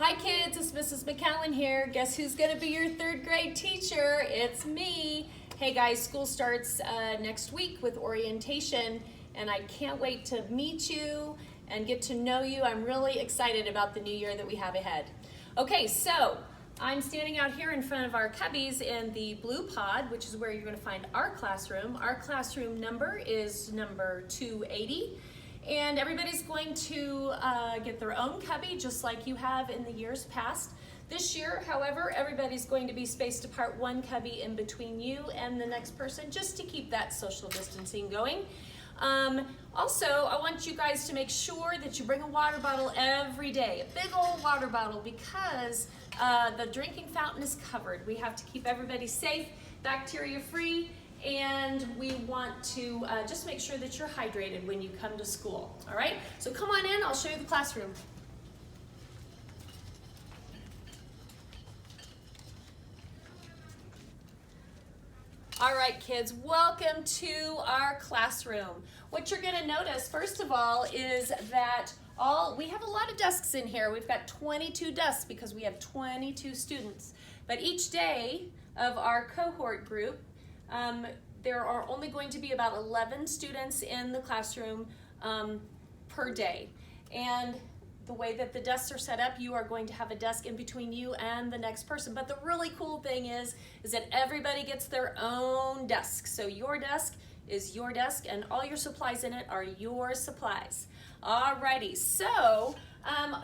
Hi kids, it's Mrs. McAllen here. Guess who's gonna be your third grade teacher? It's me. Hey guys, school starts next week with orientation and I can't wait to meet you and get to know you. I'm really excited about the new year that we have ahead. Okay, so I'm standing out here in front of our cubbies in the blue pod, which is where you're gonna find our classroom. Our classroom number is number 280. And everybody's going to get their own cubby just like you have in the years past. This year, however, everybody's going to be spaced apart one cubby in between you and the next person just to keep that social distancing going. Also, I want you guys to make sure that you bring a water bottle every day, a big old water bottle, because the drinking fountain is covered. We have to keep everybody safe, bacteria free, and we want to just make sure that you're hydrated when you come to school. All right, so come on in, I'll show you the classroom. All right, kids, welcome to our classroom. What you're gonna notice, first of all, is that we have a lot of desks in here. We've got 22 desks because we have 22 students. But each day of our cohort group, there are only going to be about 11 students in the classroom per day. And the way that the desks are set up, you are going to have a desk in between you and the next person. But the really cool thing is that everybody gets their own desk. So your desk is your desk and all your supplies in it are your supplies. Alrighty, so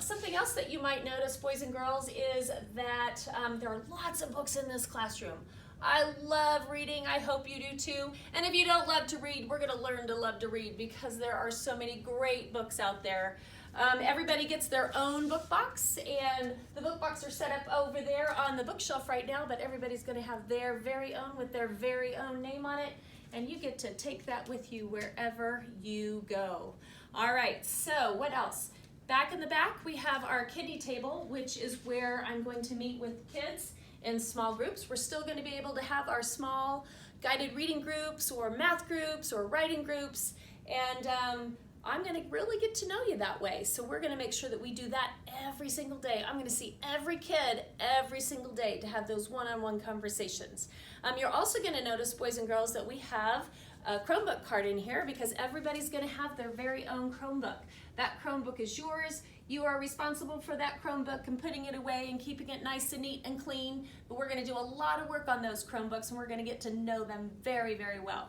something else that you might notice, boys and girls, is that there are lots of books in this classroom. I love reading, I hope you do too. And if you don't love to read, we're gonna learn to love to read because there are so many great books out there. Everybody gets their own book box, and the book box are set up over there on the bookshelf right now, but everybody's gonna have their very own with their very own name on it, and you get to take that with you wherever you go. All right, so what else? Back in the back, we have our kiddie table, which is where I'm going to meet with kids in small groups. We're still going to be able to have our small guided reading groups or math groups or writing groups, and I'm going to really get to know you that way. So we're going to make sure that we do that every single day. I'm going to see every kid every single day to have those one-on-one conversations. You're also going to notice, boys and girls, that we have a Chromebook card in here because everybody's going to have their very own Chromebook. That Chromebook is yours. You are responsible for that Chromebook and putting it away and keeping it nice and neat and clean. But we're going to do a lot of work on those Chromebooks and we're going to get to know them very, very well.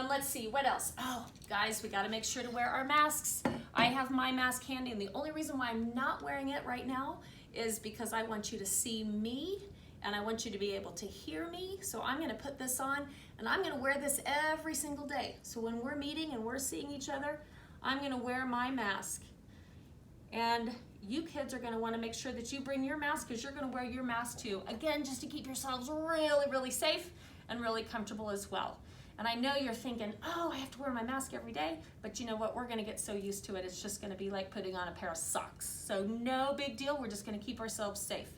Let's see, what else? Oh, guys, we got to make sure to wear our masks. I have my mask handy, and the only reason why I'm not wearing it right now is because I want you to see me and I want you to be able to hear me. So I'm going to put this on and I'm going to wear this every single day. So when we're meeting and we're seeing each other, I'm going to wear my mask. And you kids are going to want to make sure that you bring your mask because you're going to wear your mask too. Again, just to keep yourselves really, really safe and really comfortable as well. And I know you're thinking, oh, I have to wear my mask every day, but you know what? We're going to get so used to it. It's just going to be like putting on a pair of socks. So no big deal. We're just going to keep ourselves safe.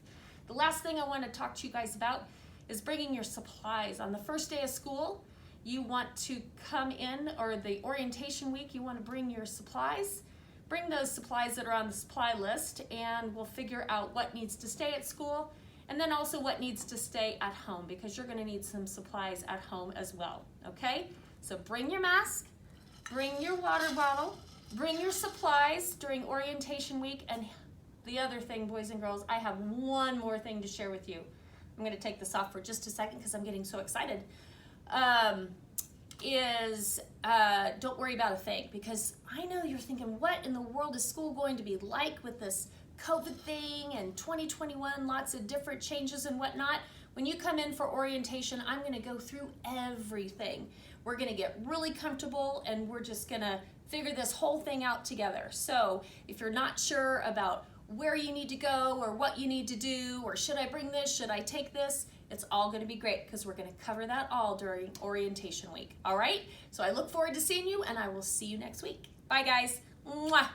The last thing I want to talk to you guys about is bringing your supplies. On the first day of school, you want to come in, or the orientation week, you want to bring your supplies. Bring those supplies that are on the supply list, and we'll figure out what needs to stay at school and then also what needs to stay at home because you're going to need some supplies at home as well, okay? So bring your mask, bring your water bottle, bring your supplies during orientation week, and the other thing, boys and girls, I have one more thing to share with you. I'm going to take this off for just a second because I'm getting so excited. Don't worry about a thing, because I know you're thinking, what in the world is school going to be like with this COVID thing and 2021, lots of different changes and whatnot. When you come in for orientation, I'm going to go through everything. We're going to get really comfortable and we're just going to figure this whole thing out together. So if you're not sure about where you need to go or what you need to do, or should I bring this, should I take this, it's all going to be great because we're going to cover that all during orientation week. All right, so I look forward to seeing you and I will see you next week. Bye guys. Mwah.